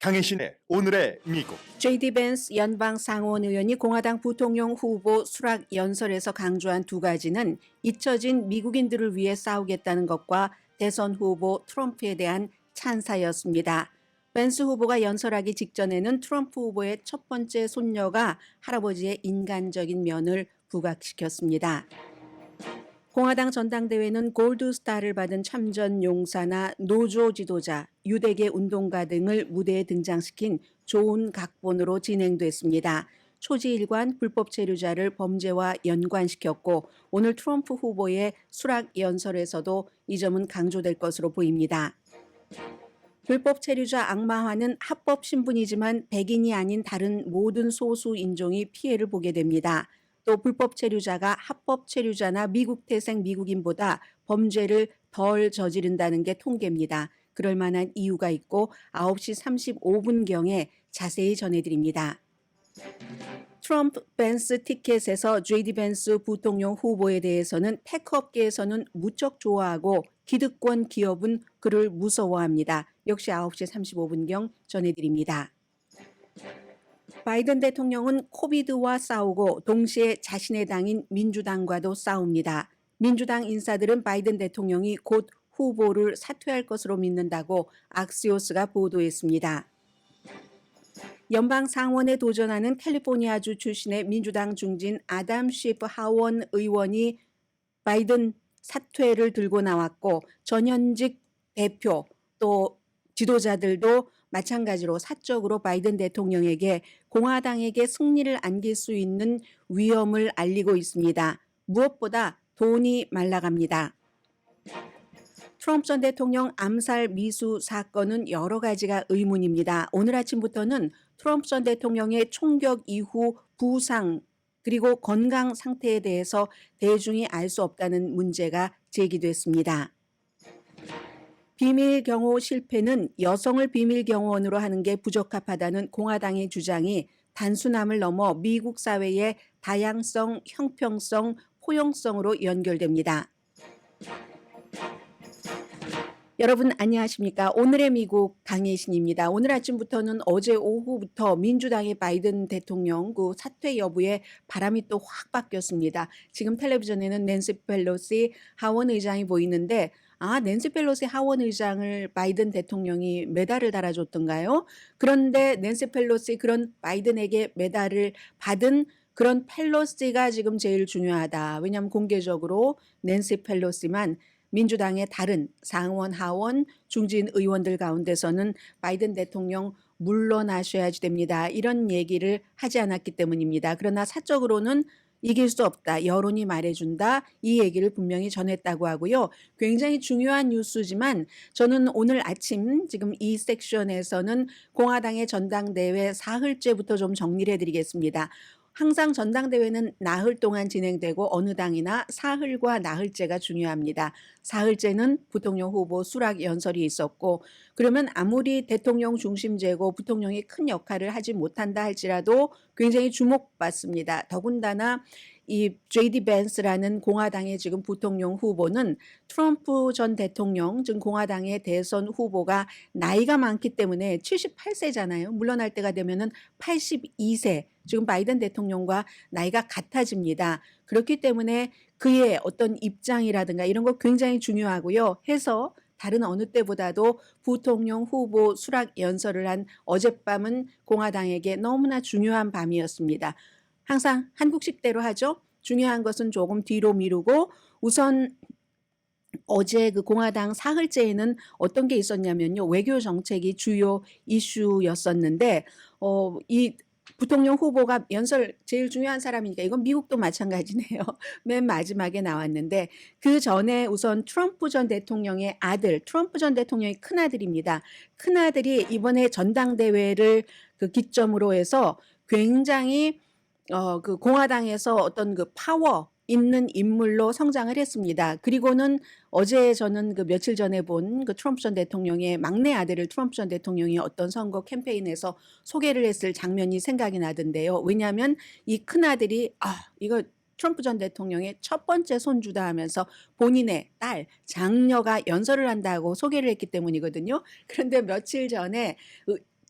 강혜신의 오늘의 미국. JD 벤스 연방 상원 의원이 공화당 부통령 후보 수락 연설에서 강조한 두 가지는 잊혀진 미국인들을 위해 싸우겠다는 것과 대선 후보 트럼프에 대한 찬사였습니다. 벤스 후보가 연설하기 직전에는 트럼프 후보의 첫 번째 손녀가 할아버지의 인간적인 면을 부각시켰습니다. 공화당 전당대회는 골드스타를 받은 참전 용사나 노조 지도자, 유대계 운동가 등을 무대에 등장시킨 좋은 각본으로 진행됐습니다. 초지일관 불법 체류자를 범죄와 연관시켰고 오늘 트럼프 후보의 수락 연설에서도 이 점은 강조될 것으로 보입니다. 불법 체류자 악마화는 합법 신분이지만 백인이 아닌 다른 모든 소수 인종이 피해를 보게 됩니다. 또 불법 체류자가 합법 체류자나 미국 태생 미국인보다 범죄를 덜 저지른다는 게 통계입니다. 그럴 만한 이유가 있고 9시 35분경에 자세히 전해드립니다. 트럼프 벤스 티켓에서 JD 벤스 부통령 후보에 대해서는 테크업계에서는 무척 좋아하고 기득권 기업은 그를 무서워합니다. 역시 9시 35분경 전해드립니다. 바이든 대통령은 코비드와 싸우고 동시에 자신의 당인 민주당과도 싸웁니다. 민주당 인사들은 바이든 대통령이 곧 후보를 사퇴할 것으로 믿는다고 악시오스가 보도했습니다. 연방 상원에 도전하는 캘리포니아주 출신의 민주당 중진 아담 셰프 하원 의원이 바이든 사퇴를 들고 나왔고 전현직 대표 또 지도자들도 마찬가지로 사적으로 바이든 대통령에게 공화당에게 승리를 안길 수 있는 위험을 알리고 있습니다. 무엇보다 돈이 말라갑니다. 트럼프 전 대통령 암살 미수 사건은 여러 가지가 의문입니다. 오늘 아침부터는 트럼프 전 대통령의 총격 이후 부상 그리고 건강 상태에 대해서 대중이 알 수 없다는 문제가 제기됐습니다. 비밀 경호 실패는 여성을 비밀 경호원으로 하는 게 부적합하다는 공화당의 주장이 단순함을 넘어 미국 사회의 다양성, 형평성, 포용성으로 연결됩니다. 여러분 안녕하십니까? 오늘의 미국 강혜신입니다. 오늘 아침부터는 어제 오후부터 민주당의 바이든 대통령 그 사퇴 여부에 바람이 또 확 바뀌었습니다. 지금 텔레비전에는 낸시 펠로시 하원 의장이 보이는데 낸시 펠로시 하원 의장을 바이든 대통령이 메달을 달아줬던가요? 그런데 낸시 펠로시 그런 바이든에게 메달을 받은 그런 펠로시가 지금 제일 중요하다. 왜냐하면 공개적으로 낸시 펠로시만 민주당의 다른 상원, 하원, 중진 의원들 가운데서는 바이든 대통령 물러나셔야지 됩니다. 이런 얘기를 하지 않았기 때문입니다. 그러나 사적으로는 이길 수 없다. 여론이 말해준다. 이 얘기를 분명히 전했다고 하고요. 굉장히 중요한 뉴스지만 저는 오늘 아침 지금 이 섹션에서는 공화당의 전당대회 사흘째부터 좀 정리를 해드리겠습니다. 항상 전당대회는 나흘 동안 진행되고 어느 당이나 사흘과 나흘째가 중요합니다. 사흘째는 부통령 후보 수락 연설이 있었고 그러면 아무리 대통령 중심제고 부통령이 큰 역할을 하지 못한다 할지라도 굉장히 주목받습니다. 더군다나 이 JD 벤스라는 공화당의 지금 부통령 후보는 트럼프 전 대통령, 즉 공화당의 대선 후보가 나이가 많기 때문에 78세잖아요. 물러날 때가 되면은 82세, 지금 바이든 대통령과 나이가 같아집니다. 그렇기 때문에 그의 어떤 입장이라든가 이런 거 굉장히 중요하고요. 해서 다른 어느 때보다도 부통령 후보 수락 연설을 한 어젯밤은 공화당에게 너무나 중요한 밤이었습니다. 항상 한국식대로 하죠. 중요한 것은 조금 뒤로 미루고 우선 어제 그 공화당 사흘째에는 어떤 게 있었냐면요. 외교 정책이 주요 이슈였었는데 이 부통령 후보가 연설 제일 중요한 사람이니까 이건 미국도 마찬가지네요. 맨 마지막에 나왔는데 그 전에 우선 트럼프 전 대통령의 아들, 트럼프 전 대통령의 큰아들입니다. 큰아들이 이번에 전당대회를 그 기점으로 해서 굉장히 그 공화당에서 어떤 그 파워 있는 인물로 성장을 했습니다. 그리고는 어제 저는 그 며칠 전에 본 그 트럼프 전 대통령의 막내 아들을 트럼프 전 대통령이 어떤 선거 캠페인에서 소개를 했을 장면이 생각이 나던데요. 왜냐하면 이 큰아들이 이거 트럼프 전 대통령의 첫 번째 손주다 하면서 본인의 딸, 장녀가 연설을 한다고 소개를 했기 때문이거든요. 그런데 며칠 전에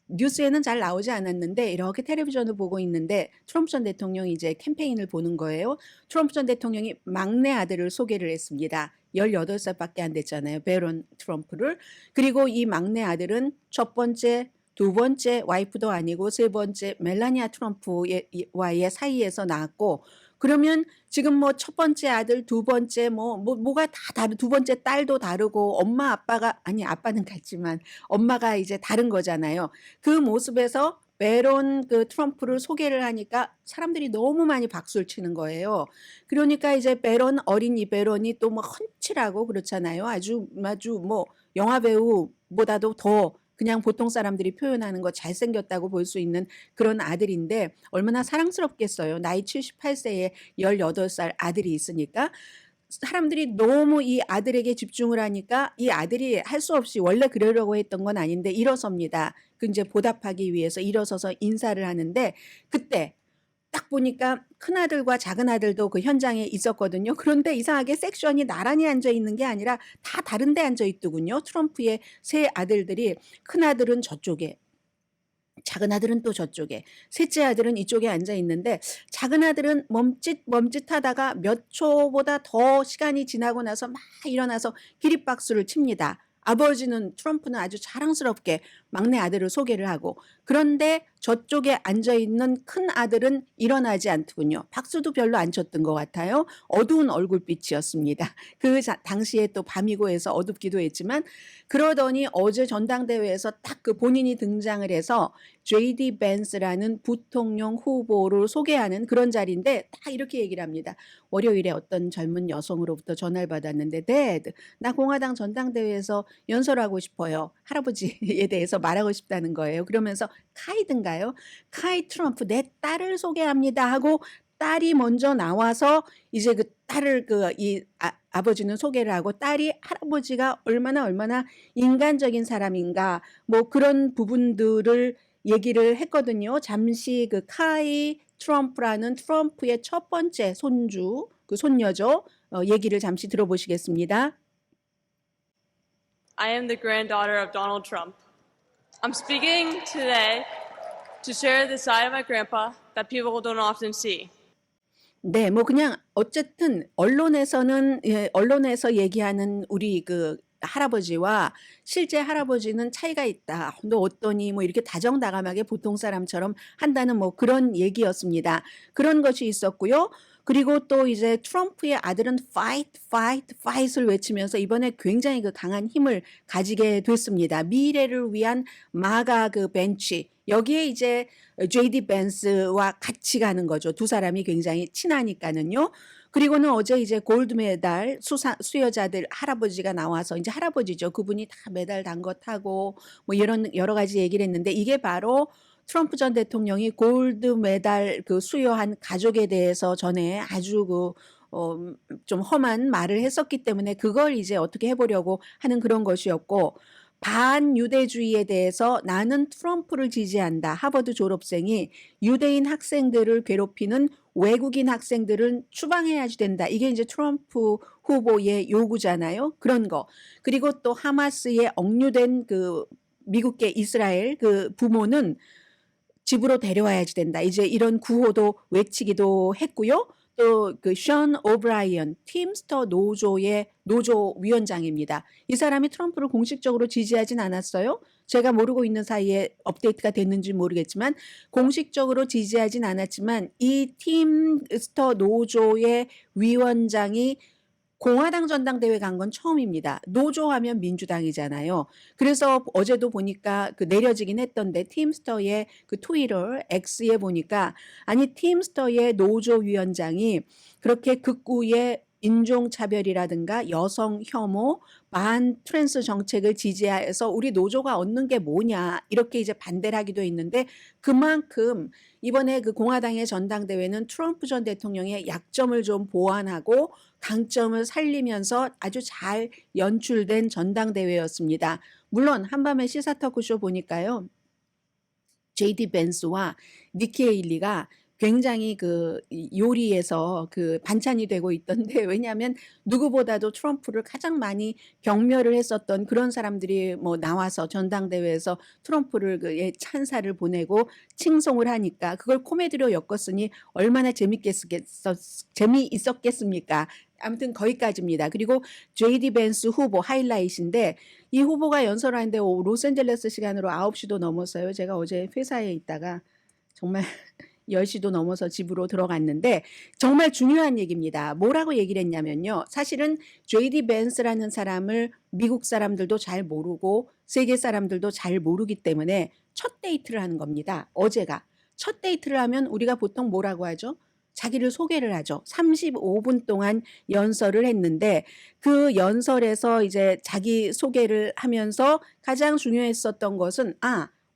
뉴스에는 잘 나오지 않았는데 이렇게 텔레비전을 보고 있는데 트럼프 전 대통령이 이제 캠페인을 보는 거예요. 트럼프 전 대통령이 막내 아들을 소개를 했습니다. 18살밖에 안 됐잖아요. 베론 트럼프를. 그리고 이 막내 아들은 첫 번째, 두 번째 와이프도 아니고 세 번째 멜라니아 트럼프와의 사이에서 낳았고 그러면 지금 뭐 첫 번째 아들, 두 번째 뭐가 다 다르 두 번째 딸도 다르고 엄마 아빠가 아니 아빠는 같지만 엄마가 이제 다른 거잖아요. 그 모습에서 베론 그 트럼프를 소개를 하니까 사람들이 너무 많이 박수를 치는 거예요. 그러니까 이제 베론 어린이 베론이 또 뭐 훤칠하고 그렇잖아요. 아주 뭐 영화 배우보다도 더 그냥 보통 사람들이 표현하는 거 잘생겼다고 볼 수 있는 그런 아들인데 얼마나 사랑스럽겠어요. 나이 78세에 18살 아들이 있으니까 사람들이 너무 이 아들에게 집중을 하니까 이 아들이 할 수 없이 원래 그러려고 했던 건 아닌데 일어섭니다. 그 이제 보답하기 위해서 일어서서 인사를 하는데 그때 딱 보니까 큰아들과 작은아들도 그 현장에 있었거든요. 그런데 이상하게 섹션이 나란히 앉아 있는 게 아니라 다 다른 데 앉아 있더군요. 트럼프의 세 아들들이 큰아들은 저쪽에 작은아들은 또 저쪽에 셋째 아들은 이쪽에 앉아 있는데 작은아들은 멈칫멈칫하다가 몇 초보다 더 시간이 지나고 나서 막 일어나서 기립박수를 칩니다. 아버지는 트럼프는 아주 자랑스럽게 막내 아들을 소개를 하고 그런데 저쪽에 앉아있는 큰 아들은 일어나지 않더군요. 박수도 별로 안 쳤던 것 같아요. 어두운 얼굴빛이었습니다. 그 당시에 또 밤이고 해서 어둡기도 했지만 그러더니 어제 전당대회에서 딱 그 본인이 등장을 해서 JD 벤스라는 부통령 후보를 소개하는 그런 자리인데 딱 이렇게 얘기를 합니다. 월요일에 어떤 젊은 여성으로부터 전화를 받았는데 Dad, 나 공화당 전당대회에서 연설하고 싶어요. 할아버지에 대해서 말하고 싶다는 거예요. 그러면서 카이든가요? 카이 트럼프 내 딸을 소개합니다 하고 딸이 먼저 나와서 이제 그 딸을 아버지는 소개를 하고 딸이 할아버지가 얼마나 인간적인 사람인가 뭐 그런 부분들을 얘기를 했거든요. 잠시 그 카이 트럼프라는 트럼프의 첫 번째 손주, 그 손녀죠. 얘기를 잠시 들어보시겠습니다. I am the granddaughter of Donald Trump. I'm speaking today to share the side of my grandpa that people don't often see. 네, 뭐 그냥 어쨌든 언론에서 얘기하는 우리 그 할아버지와 실제 할아버지는 차이가 있다. 너 어떠니? 뭐 이렇게 다정다감하게 보통 사람처럼 한다는 뭐 그런 얘기였습니다. 그런 것이 있었고요. 그리고 또 이제 트럼프의 아들은 fight, fight, fight을 외치면서 이번에 굉장히 그 강한 힘을 가지게 됐습니다. 미래를 위한 마가 그 벤치. 여기에 이제 JD 벤스와 같이 가는 거죠. 두 사람이 굉장히 친하니까는요. 그리고는 어제 이제 골드 메달 수여자들 할아버지가 나와서 이제 할아버지죠. 그분이 다 메달 단 거 타고 뭐 이런 여러 가지 얘기를 했는데 이게 바로 트럼프 전 대통령이 골드 메달 그 수여한 가족에 대해서 전에 아주 좀 험한 말을 했었기 때문에 그걸 이제 어떻게 해보려고 하는 그런 것이었고 반유대주의에 대해서 나는 트럼프를 지지한다. 하버드 졸업생이 유대인 학생들을 괴롭히는 외국인 학생들은 추방해야지 된다. 이게 이제 트럼프 후보의 요구잖아요. 그런 거. 그리고 또 하마스에 억류된 그 미국계 이스라엘 그 부모는 집으로 데려와야지 된다. 이제 이런 구호도 외치기도 했고요. 또 그 션 오브라이언 팀스터 노조의 노조 위원장입니다. 이 사람이 트럼프를 공식적으로 지지하진 않았어요. 제가 모르고 있는 사이에 업데이트가 됐는지 모르겠지만 공식적으로 지지하진 않았지만 이 팀스터 노조의 위원장이 공화당 전당대회 간 건 처음입니다. 노조하면 민주당이잖아요. 그래서 어제도 보니까 그 내려지긴 했던데 팀스터의 그 트위터 X에 보니까 아니 팀스터의 노조 위원장이 그렇게 극우의 인종차별이라든가 여성 혐오, 반 트랜스 정책을 지지해서 우리 노조가 얻는 게 뭐냐 이렇게 이제 반대를 하기도 했는데 그만큼 이번에 그 공화당의 전당대회는 트럼프 전 대통령의 약점을 좀 보완하고 강점을 살리면서 아주 잘 연출된 전당대회였습니다. 물론 한밤의 시사 토크쇼 보니까요. JD 벤스와 니키 헤일리가 굉장히 요리에서 반찬이 되고 있던데 왜냐하면 누구보다도 트럼프를 가장 많이 경멸을 했었던 그런 사람들이 뭐 나와서 전당대회에서 트럼프를 찬사를 보내고 칭송을 하니까 그걸 코미디로 엮었으니 얼마나 재미있었겠습니까? 아무튼 거기까지입니다. 그리고 JD 벤스 후보 하이라이트인데 이 후보가 연설하는데 로스앤젤레스 시간으로 9시도 넘었어요. 제가 어제 회사에 있다가 정말 10시도 넘어서 집으로 들어갔는데 정말 중요한 얘기입니다. 뭐라고 얘기를 했냐면요. 사실은 JD 벤스라는 사람을 미국 사람들도 잘 모르고 세계 사람들도 잘 모르기 때문에 첫 데이트를 하는 겁니다. 어제가. 첫 데이트를 하면 우리가 보통 뭐라고 하죠? 자기를 소개를 하죠. 35분 동안 연설을 했는데 그 연설에서 이제 자기 소개를 하면서 가장 중요했었던 것은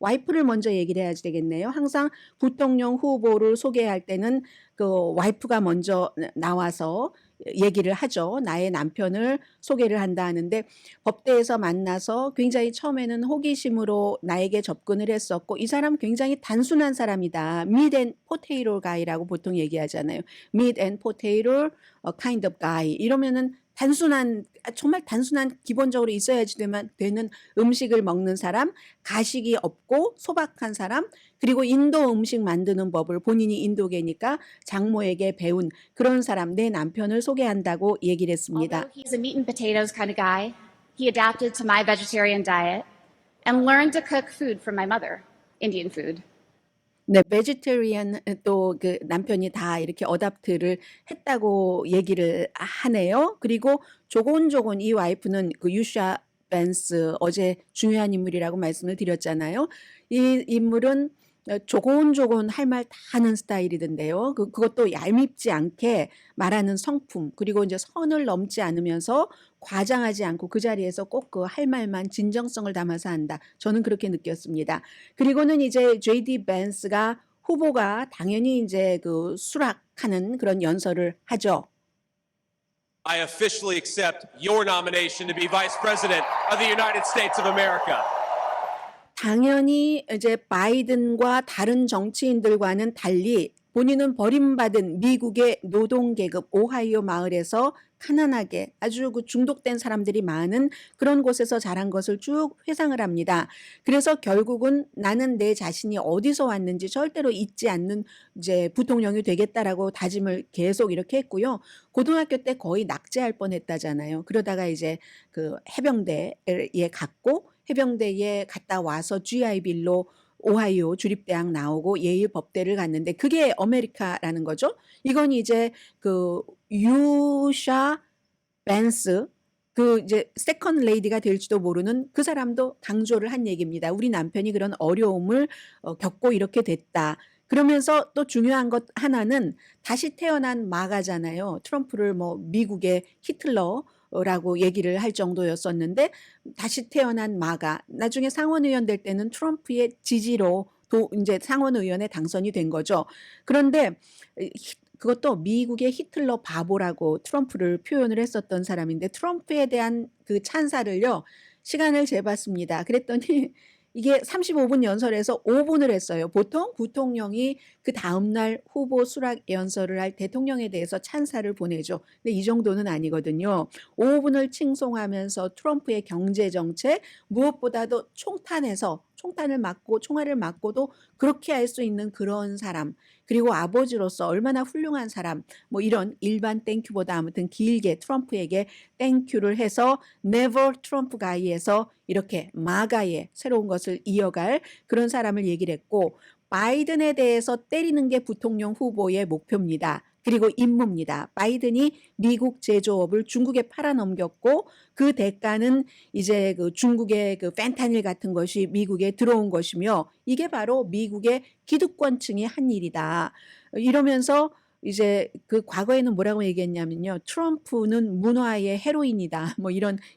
와이프를 먼저 얘기를 해야 되겠네요. 항상 부통령 후보를 소개할 때는 그 와이프가 먼저 나와서 얘기를 하죠. 나의 남편을 소개를 한다 하는데 법대에서 만나서 굉장히 처음에는 호기심으로 나에게 접근을 했었고 이 사람 굉장히 단순한 사람이다. Meat and potato guy라고 보통 얘기하잖아요. Meat and potato kind of guy 이러면은 단순한 정말 단순한 기본적으로 있어야지 되는 음식을 먹는 사람, 가식이 없고 소박한 사람, 그리고 인도 음식 만드는 법을 본인이 인도계니까 장모에게 배운 그런 사람, 내 남편을 소개한다고 얘기를 했습니다. Although he's a meat and potatoes kind of guy, he adapted to my vegetarian diet and learned to cook food from my mother, Indian food. 네, 베지테리안 또 남편이 다 이렇게 어답트를 했다고 얘기를 하네요. 그리고 조곤조곤 이 와이프는 유샤 벤스 어제 중요한 인물이라고 말씀을 드렸잖아요. 이 인물은 조곤조곤 할 말 다 하는 스타일이던데요. 그것도 얄밉지 않게 말하는 성품, 그리고 이제 선을 넘지 않으면서 과장하지 않고 그 자리에서 꼭 할 말만 진정성을 담아서 한다. 저는 그렇게 느꼈습니다. 그리고는 이제 JD 벤스가 후보가 당연히 이제 수락하는 그런 연설을 하죠. I officially accept your nomination to be Vice President of the United States of America. 당연히 이제 바이든과 다른 정치인들과는 달리 본인은 미국의 노동계급 오하이오 마을에서 가난하게 아주 중독된 사람들이 많은 그런 곳에서 자란 것을 쭉 회상을 합니다. 그래서 결국은 나는 내 자신이 어디서 왔는지 절대로 잊지 않는 이제 부통령이 되겠다라고 다짐을 계속 이렇게 했고요. 고등학교 때 거의 낙제할 뻔했다잖아요. 그러다가 이제 해병대에 갔고 해병대에 갔다 와서 GI 빌로 오하이오 주립대학 나오고 예일 법대를 갔는데 그게 아메리카라는 거죠. 이건 이제 유샤 벤스 이제 세컨 레이디가 될지도 모르는 그 사람도 강조를 한 얘기입니다. 우리 남편이 그런 어려움을 겪고 이렇게 됐다. 그러면서 또 중요한 것 하나는 다시 태어난 마가잖아요. 트럼프를 미국의 히틀러라고 얘기를 할 정도였었는데 다시 태어난 마가 나중에 상원의원 될 때는 트럼프의 지지로 이제 상원의원에 당선이 된 거죠. 그런데 그것도 미국의 히틀러 바보라고 트럼프를 표현을 했었던 사람인데 트럼프에 대한 찬사를요. 시간을 재봤습니다. 그랬더니 이게 35분 연설에서 5분을 했어요. 보통 부통령이 그 다음날 후보 수락 연설을 할 대통령에 대해서 찬사를 보내죠. 근데 이 정도는 아니거든요. 5분을 칭송하면서 트럼프의 경제정책 무엇보다도 총탄을 맞고 총알을 맞고도 그렇게 할 수 있는 그런 사람 그리고 아버지로서 얼마나 훌륭한 사람 이런 일반 땡큐보다 아무튼 길게 트럼프에게 땡큐를 해서 never 트럼프 가이에서 이렇게 마가의 새로운 것을 이어갈 그런 사람을 얘기를 했고 바이든에 대해서 때리는 게 부통령 후보의 목표입니다. 그리고 임무입니다. 바이든이 미국 제조업을 중국에 팔아넘겼고 그 대가는 이제 중국의 펜타닐 같은 것이 미국에 들어온 것이며 이게 바로 미국의 기득권층이 한 일이다. 이러면서 이제 과거에는 뭐라고 얘기했냐면요. 트럼프는 문화의 헤로인이다.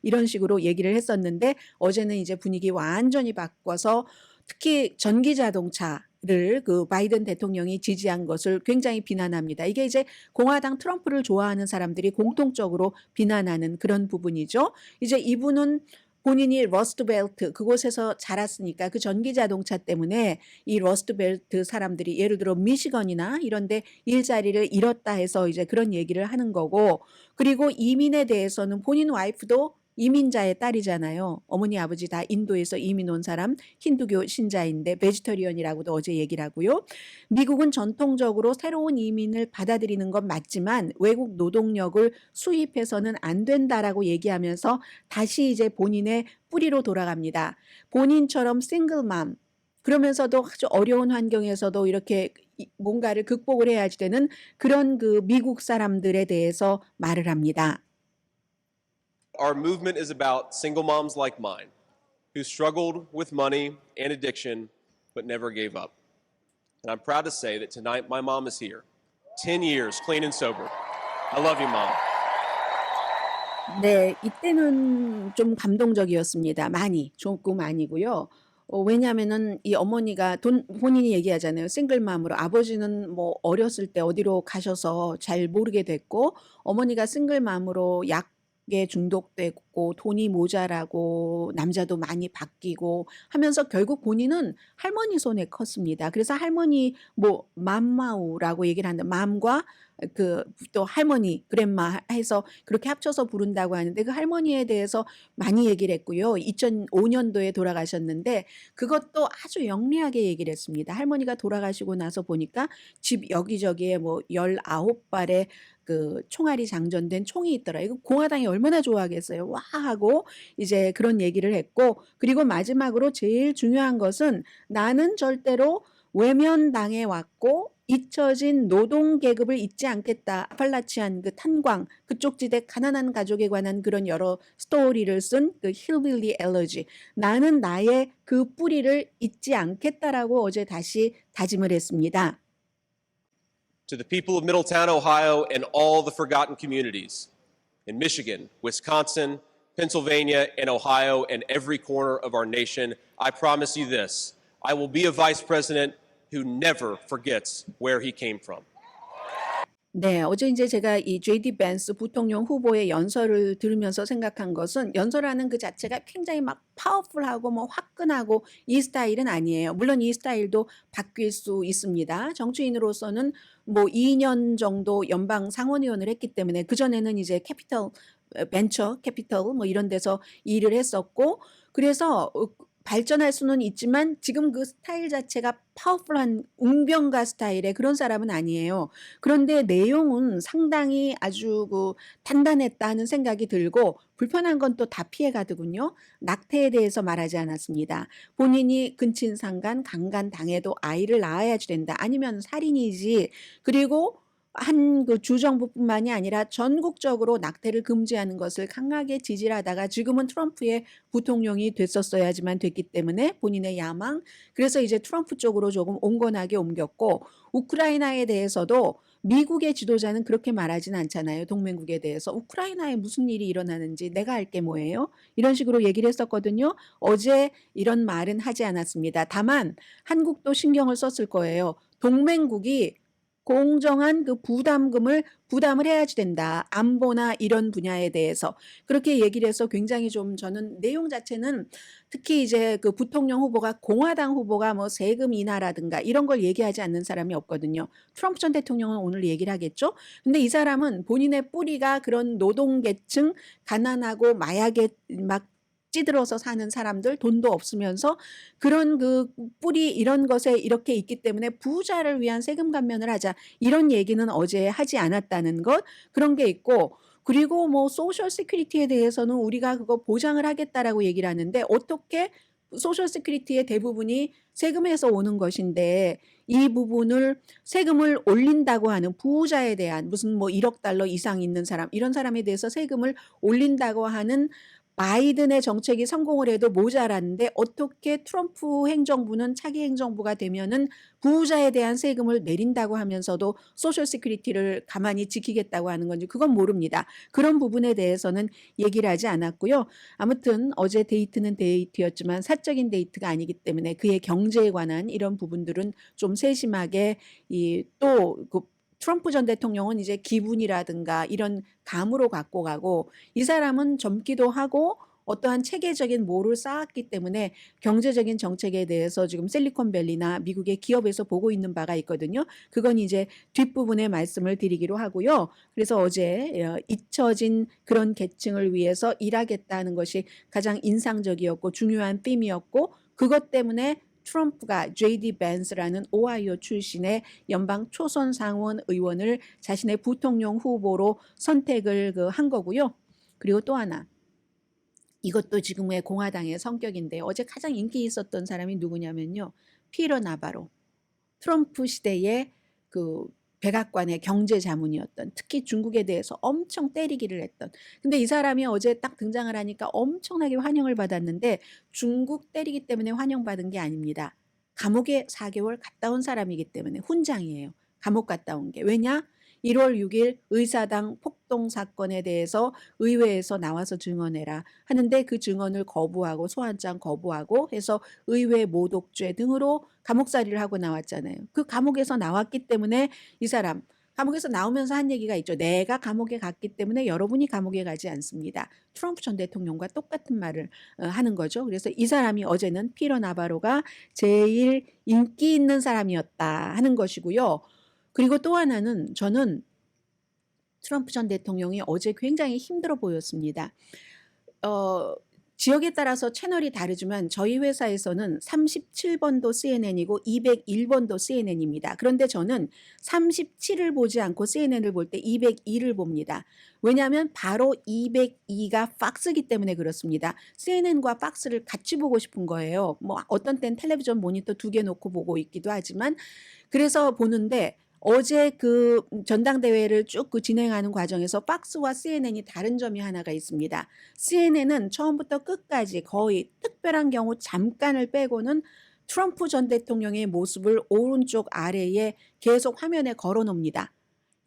이런 식으로 얘기를 했었는데 어제는 이제 분위기 완전히 바꿔서 특히 전기 자동차를 바이든 대통령이 지지한 것을 굉장히 비난합니다. 이게 이제 공화당 트럼프를 좋아하는 사람들이 공통적으로 비난하는 그런 부분이죠. 이제 이분은 본인이 러스트벨트 그곳에서 자랐으니까 그 전기 자동차 때문에 이 러스트벨트 사람들이 예를 들어 미시건이나 이런 데 일자리를 잃었다 해서 이제 그런 얘기를 하는 거고, 그리고 이민에 대해서는 본인 와이프도 이민자의 딸이잖아요. 어머니 아버지 다 인도에서 이민 온 사람, 힌두교 신자인데 베지터리언이라고도 어제 얘기를 하고요. 미국은 전통적으로 새로운 이민을 받아들이는 건 맞지만 외국 노동력을 수입해서는 안 된다라고 얘기하면서 다시 이제 본인의 뿌리로 돌아갑니다. 본인처럼 싱글맘, 그러면서도 아주 어려운 환경에서도 이렇게 뭔가를 극복을 해야지 되는 그런 그 미국 사람들에 대해서 말을 합니다. Our movement is about single moms like mine who struggled with money and addiction but never gave up. And I'm proud to say that tonight my mom is here, 10 years clean and sober. I love you, Mom. 네, 이때는 좀 감동적이었습니다. 많이, 조금 아니고요. 왜냐하면은 이 어머니가 본인이 얘기하잖아요. 싱글맘으로 아버지는 뭐 어렸을 때 어디로 가셔서 잘 모르게 됐고, 어머니가 싱글맘으로 약에 중독되고 돈이 모자라고 남자도 많이 바뀌고 하면서 결국 본인은 할머니 손에 컸습니다. 그래서 할머니 뭐 맘마우라고 얘기를 하는데, 맘과 그 또 할머니 그랜마 해서 그렇게 합쳐서 부른다고 하는데, 그 할머니에 대해서 많이 얘기를 했고요. 2005년도에 돌아가셨는데 그것도 아주 영리하게 얘기를 했습니다. 할머니가 돌아가시고 나서 보니까 집 여기저기에 뭐 19발의 그 총알이 장전된 총이 있더라. 이거 공화당이 얼마나 좋아하겠어요. 와 하고 이제 그런 얘기를 했고, 그리고 마지막으로 제일 중요한 것은 나는 절대로 외면당해 왔고 잊혀진 노동 계급을 잊지 않겠다. 아팔라치안 그 탄광 그쪽 지대 가난한 가족에 관한 그런 여러 스토리를 쓴 그 힐빌리 엘러지, 나는 나의 그 뿌리를 잊지 않겠다라고 어제 다시 다짐을 했습니다. To the people of Middletown, Ohio, and all the forgotten communities in Michigan, Wisconsin, Pennsylvania, and Ohio, and every corner of our nation, I promise you this: I will be a vice president who never forgets where he came from. 네, 어제 이제 제가 이 JD 벤스 부통령 후보의 연설을 들으면서 생각한 것은, 연설하는 그 자체가 굉장히 막 파워풀하고 뭐 화끈하고 이 스타일은 아니에요. 물론 이 스타일도 바뀔 수 있습니다. 정치인으로서는 뭐 2년 정도 연방 상원의원을 했기 때문에 그전에는 이제 캐피털 벤처 캐피털 뭐 이런 데서 일을 했었고, 그래서 발전할 수는 있지만 지금 그 스타일 자체가 파워풀한 웅변가 스타일의 그런 사람은 아니에요. 그런데 내용은 상당히 아주 그 단단했다 하는 생각이 들고, 불편한 건 또 다 피해가더군요. 낙태에 대해서 말하지 않았습니다. 본인이 근친상간 강간 당해도 아이를 낳아야지 된다. 아니면 살인이지. 그리고 한 그 주정부뿐만이 아니라 전국적으로 낙태를 금지하는 것을 강하게 지지하다가 지금은 트럼프의 부통령이 됐었어야지만 됐기 때문에 본인의 야망, 그래서 이제 트럼프 쪽으로 조금 온건하게 옮겼고, 우크라이나에 대해서도 미국의 지도자는 그렇게 말하진 않잖아요. 동맹국에 대해서 우크라이나에 무슨 일이 일어나는지 내가 알 게 뭐예요? 이런 식으로 얘기를 했었거든요. 어제 이런 말은 하지 않았습니다. 다만 한국도 신경을 썼을 거예요. 동맹국이 공정한 그 부담을 해야지 된다. 안보나 이런 분야에 대해서 그렇게 얘기를 해서 굉장히 좀 저는 내용 자체는, 특히 이제 그 부통령 후보가 공화당 후보가 뭐 세금 인하라든가 이런 걸 얘기하지 않는 사람이 없거든요. 트럼프 전 대통령은 오늘 얘기를 하겠죠. 근데 이 사람은 본인의 뿌리가 그런 노동계층, 가난하고 마약에 막 찌들어서 사는 사람들, 돈도 없으면서 그런 그 뿌리 이런 것에 이렇게 있기 때문에 부자를 위한 세금 감면을 하자, 이런 얘기는 어제 하지 않았다는 것, 그런 게 있고, 그리고 뭐 소셜 시큐리티에 대해서는 우리가 그거 보장을 하겠다라고 얘기를 하는데, 어떻게 소셜 시큐리티의 대부분이 세금에서 오는 것인데 이 부분을 세금을 올린다고 하는 부자에 대한, 무슨 뭐 1억 달러 이상 있는 사람, 이런 사람에 대해서 세금을 올린다고 하는 바이든의 정책이 성공을 해도 모자란데, 어떻게 트럼프 행정부는 차기 행정부가 되면은 부자에 대한 세금을 내린다고 하면서도 소셜 시큐리티를 가만히 지키겠다고 하는 건지 그건 모릅니다. 그런 부분에 대해서는 얘기를 하지 않았고요. 아무튼 어제 데이트는 데이트였지만 사적인 데이트가 아니기 때문에 그의 경제에 관한 이런 부분들은 좀 세심하게 그 트럼프 전 대통령은 이제 기분이라든가 이런 감으로 갖고 가고, 이 사람은 젊기도 하고 어떠한 체계적인 모를 쌓았기 때문에 경제적인 정책에 대해서 지금 실리콘밸리나 미국의 기업에서 보고 있는 바가 있거든요. 그건 이제 뒷부분에 말씀을 드리기로 하고요. 그래서 어제 잊혀진 그런 계층을 위해서 일하겠다는 것이 가장 인상적이었고 중요한 빔이었고 그것 때문에 트럼프가 J.D. 벤스라는 오하이오 출신의 연방 초선 상원 의원을 자신의 부통령 후보로 선택을 한 거고요. 그리고 또 하나 이것도 지금의 공화당의 성격인데 어제 가장 인기 있었던 사람이 누구냐면요. 피터 나바로. 트럼프 시대의 그 백악관의 경제 자문이었던 특히 중국에 대해서 엄청 때리기를 했던 근데 이 사람이 어제 딱 등장을 하니까 엄청나게 환영을 받았는데 중국 때리기 때문에 환영받은 게 아닙니다. 감옥에 4개월 갔다 온 사람이기 때문에 훈장이에요. 감옥 갔다 온 게. 왜냐? 1월 6일 의사당 폭동 사건에 대해서 의회에서 나와서 증언해라 하는데 그 증언을 거부하고 소환장 거부하고 해서 의회 모독죄 등으로 감옥살이를 하고 나왔잖아요. 그 감옥에서 나왔기 때문에 이 사람 감옥에서 나오면서 한 얘기가 있죠. 내가 감옥에 갔기 때문에 여러분이 감옥에 가지 않습니다. 트럼프 전 대통령과 똑같은 말을 하는 거죠. 그래서 이 사람이 어제는 피터 나바로가 제일 인기 있는 사람이었다 하는 것이고요. 그리고 또 하나는 저는 트럼프 전 대통령이 어제 굉장히 힘들어 보였습니다. 지역에 따라서 채널이 다르지만 저희 회사에서는 37번도 CNN이고 201번도 CNN입니다. 그런데 저는 37을 보지 않고 CNN을 볼 때 202를 봅니다. 왜냐하면 바로 202가 팍스이기 때문에 그렇습니다. CNN과 팍스를 같이 보고 싶은 거예요. 뭐 어떤 땐 텔레비전 모니터 2개 놓고 보고 있기도 하지만 그래서 보는데 어제 그 전당대회를 쭉 진행하는 과정에서 팍스와 CNN이 다른 점이 하나가 있습니다. CNN은 처음부터 끝까지 거의 특별한 경우 잠깐을 빼고는 트럼프 전 대통령의 모습을 오른쪽 아래에 계속 화면에 걸어 놓습니다.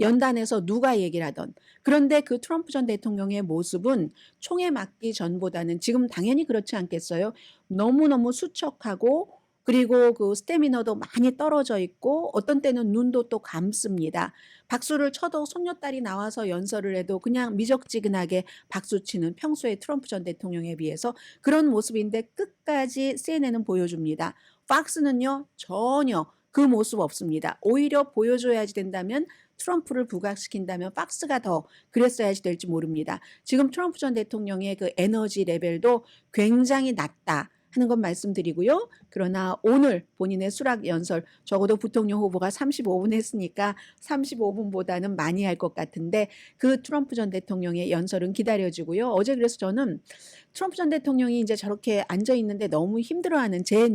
연단에서 누가 얘기를 하던. 그런데 그 트럼프 전 대통령의 모습은 총에 맞기 전보다는 지금 당연히 그렇지 않겠어요? 너무너무 수척하고 그리고 그 스태미너도 많이 떨어져 있고 어떤 때는 눈도 또 감습니다. 박수를 쳐도 손녀딸이 나와서 연설을 해도 그냥 미적지근하게 박수치는 평소의 트럼프 전 대통령에 비해서 그런 모습인데 끝까지 CNN은 보여줍니다. 팍스는요 전혀 그 모습 없습니다. 오히려 보여줘야지 된다면 트럼프를 부각시킨다면 팍스가 더 그랬어야지 될지 모릅니다. 지금 트럼프 전 대통령의 그 에너지 레벨도 굉장히 낮다. 하는 건 말씀드리고요. 그러나 오늘 본인의 수락 연설 적어도 부통령 후보가 35분 했으니까 35분보다는 많이 할 것 같은데 그 트럼프 전 대통령의 연설은 기다려지고요. 어제 그래서 저는 트럼프 전 대통령이 이제 저렇게 앉아 있는데 너무 힘들어하는 제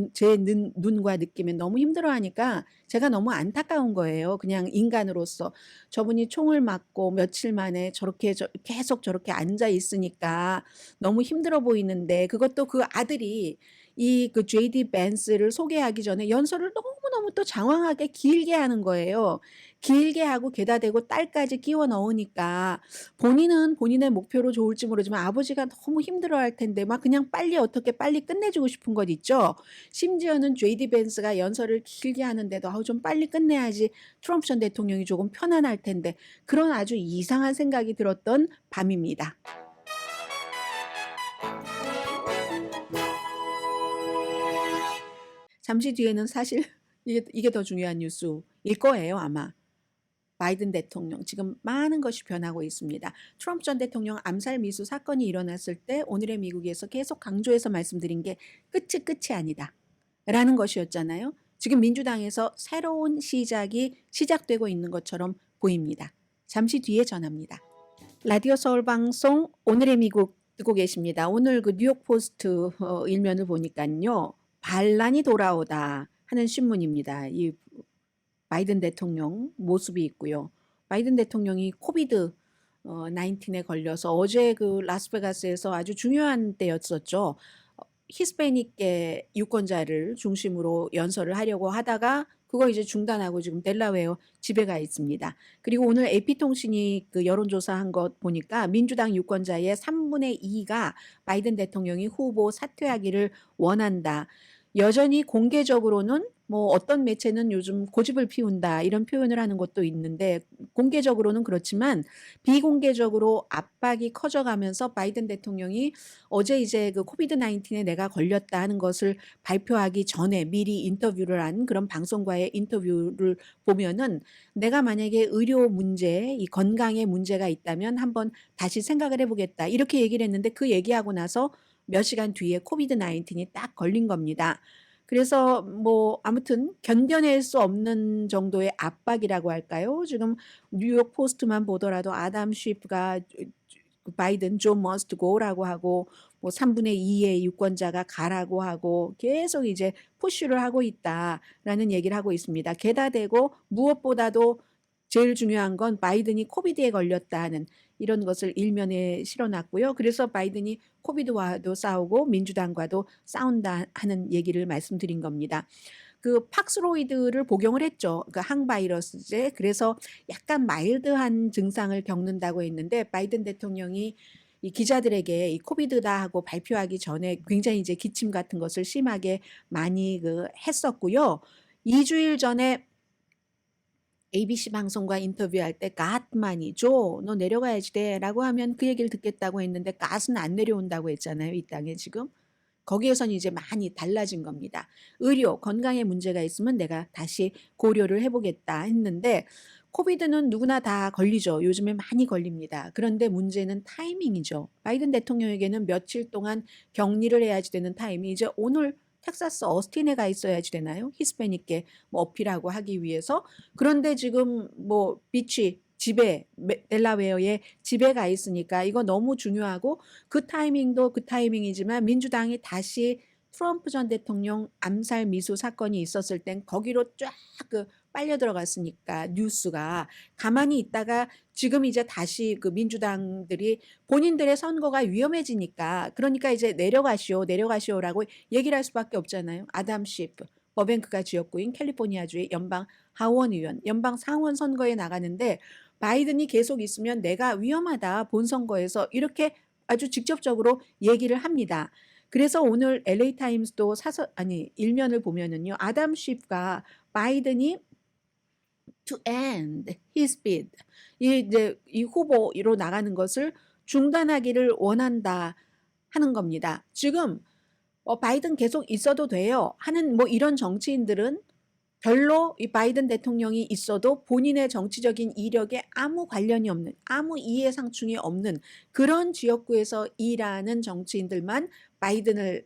눈과 느낌에 너무 힘들어하니까 제가 너무 안타까운 거예요. 그냥 인간으로서 저분이 총을 맞고 며칠 만에 저렇게 계속 저렇게 앉아 있으니까 너무 힘들어 보이는데 그것도 그 아들이 이 그 J.D. 벤스를 소개하기 전에 연설을 너무너무 또 장황하게 길게 하는 거예요. 길게 하고 게다 대고 딸까지 끼워 넣으니까 본인은 본인의 목표로 좋을지 모르지만 아버지가 너무 힘들어할 텐데 막 그냥 빨리 어떻게 빨리 끝내주고 싶은 것 있죠. 심지어는 J.D. 벤스가 연설을 길게 하는데도 아우 좀 빨리 끝내야지 트럼프 전 대통령이 조금 편안할 텐데 그런 아주 이상한 생각이 들었던 밤입니다. 잠시 뒤에는 사실 이게 더 중요한 뉴스일 거예요 아마. 바이든 대통령 지금 많은 것이 변하고 있습니다. 트럼프 전 대통령 암살 미수 사건이 일어났을 때 오늘의 미국에서 계속 강조해서 말씀드린 게 끝이 아니다 라는 것이었잖아요. 지금 민주당에서 새로운 시작이 시작되고 있는 것처럼 보입니다. 잠시 뒤에 전합니다. 라디오 서울 방송 오늘의 미국 듣고 계십니다. 오늘 그 뉴욕 포스트 일면을 보니까요. 반란이 돌아오다 하는 신문입니다. 이 바이든 대통령 모습이 있고요. 바이든 대통령이 코비드 19에 걸려서 어제 그 라스베가스에서 아주 중요한 때였었죠. 히스패닉계 유권자를 중심으로 연설을 하려고 하다가 그거 이제 중단하고 지금 델라웨어 집에 가 있습니다. 그리고 오늘 AP통신이 그 여론조사한 것 보니까 민주당 유권자의 3분의 2가 바이든 대통령이 후보 사퇴하기를 원한다. 여전히 공개적으로는 뭐 어떤 매체는 요즘 고집을 피운다 이런 표현을 하는 것도 있는데 공개적으로는 그렇지만 비공개적으로 압박이 커져가면서 바이든 대통령이 어제 이제 그 코비드 19에 내가 걸렸다 하는 것을 발표하기 전에 미리 인터뷰를 한 그런 방송과의 인터뷰를 보면은 내가 만약에 의료 문제, 이 건강에 문제가 있다면 한번 다시 생각을 해보겠다 이렇게 얘기를 했는데 그 얘기하고 나서 몇 시간 뒤에 코비드 19이 딱 걸린 겁니다. 그래서 뭐 아무튼 견뎌낼 수 없는 정도의 압박이라고 할까요? 지금 뉴욕 포스트만 보더라도 아담 쉬프가 바이든 존 머스트 고라고 하고 뭐 3분의 2의 유권자가 가라고 하고 계속 이제 푸쉬를 하고 있다라는 얘기를 하고 있습니다. 게다 대고 무엇보다도 제일 중요한 건 바이든이 코비드에 걸렸다는 이런 것을 일면에 실어놨고요. 그래서 바이든이 코비드와도 싸우고 민주당과도 싸운다 하는 얘기를 말씀드린 겁니다. 그 팍스로이드를 복용을 했죠. 그 항바이러스제. 그래서 약간 마일드한 증상을 겪는다고 했는데 바이든 대통령이 이 기자들에게 이 코비드다 하고 발표하기 전에 굉장히 이제 기침 같은 것을 심하게 많이 했었고요. 2주일 전에 ABC 방송과 인터뷰할 때 갓만이 줘, 너 내려가야지 돼라고 하면 그 얘기를 듣겠다고 했는데 갓은 안 내려온다고 했잖아요. 이 땅에 지금. 거기에서는 이제 많이 달라진 겁니다. 의료, 건강에 문제가 있으면 내가 다시 고려를 해보겠다 했는데 코비드는 누구나 다 걸리죠. 요즘에 많이 걸립니다. 그런데 문제는 타이밍이죠. 바이든 대통령에게는 며칠 동안 격리를 해야지 되는 타임이 이제 오늘 텍사스 어스틴에 가 있어야지 되나요? 히스패닉계 뭐 어필하고 하기 위해서. 그런데 지금 뭐 비치 집에 델라웨어에 집에 가 있으니까 이거 너무 중요하고 그 타이밍도 그 타이밍이지만 민주당이 다시 트럼프 전 대통령 암살 미수 사건이 있었을 땐 거기로 쫙 빨려 들어갔으니까 뉴스가 가만히 있다가 지금 이제 다시 그 민주당들이 본인들의 선거가 위험해지니까 그러니까 이제 내려가시오라고 얘기를 할 수밖에 없잖아요. 아담 쉬프 버뱅크가 지역구인 캘리포니아주의 연방 하원 의원, 연방 상원 선거에 나가는데 바이든이 계속 있으면 내가 위험하다 본선거에서 이렇게 아주 직접적으로 얘기를 합니다. 그래서 오늘 LA 타임스도 일면을 보면은요. 아담 쉬프가 바이든이 to end his bid 이 후보로 나가는 것을 중단하기를 원한다 하는 겁니다. 지금 바이든 계속 있어도 돼요 하는 뭐 이런 정치인들은 별로 이 바이든 대통령이 있어도 본인의 정치적인 이력에 아무 관련이 없는, 아무 이해상충이 없는 그런 지역구에서 일하는 정치인들만 바이든을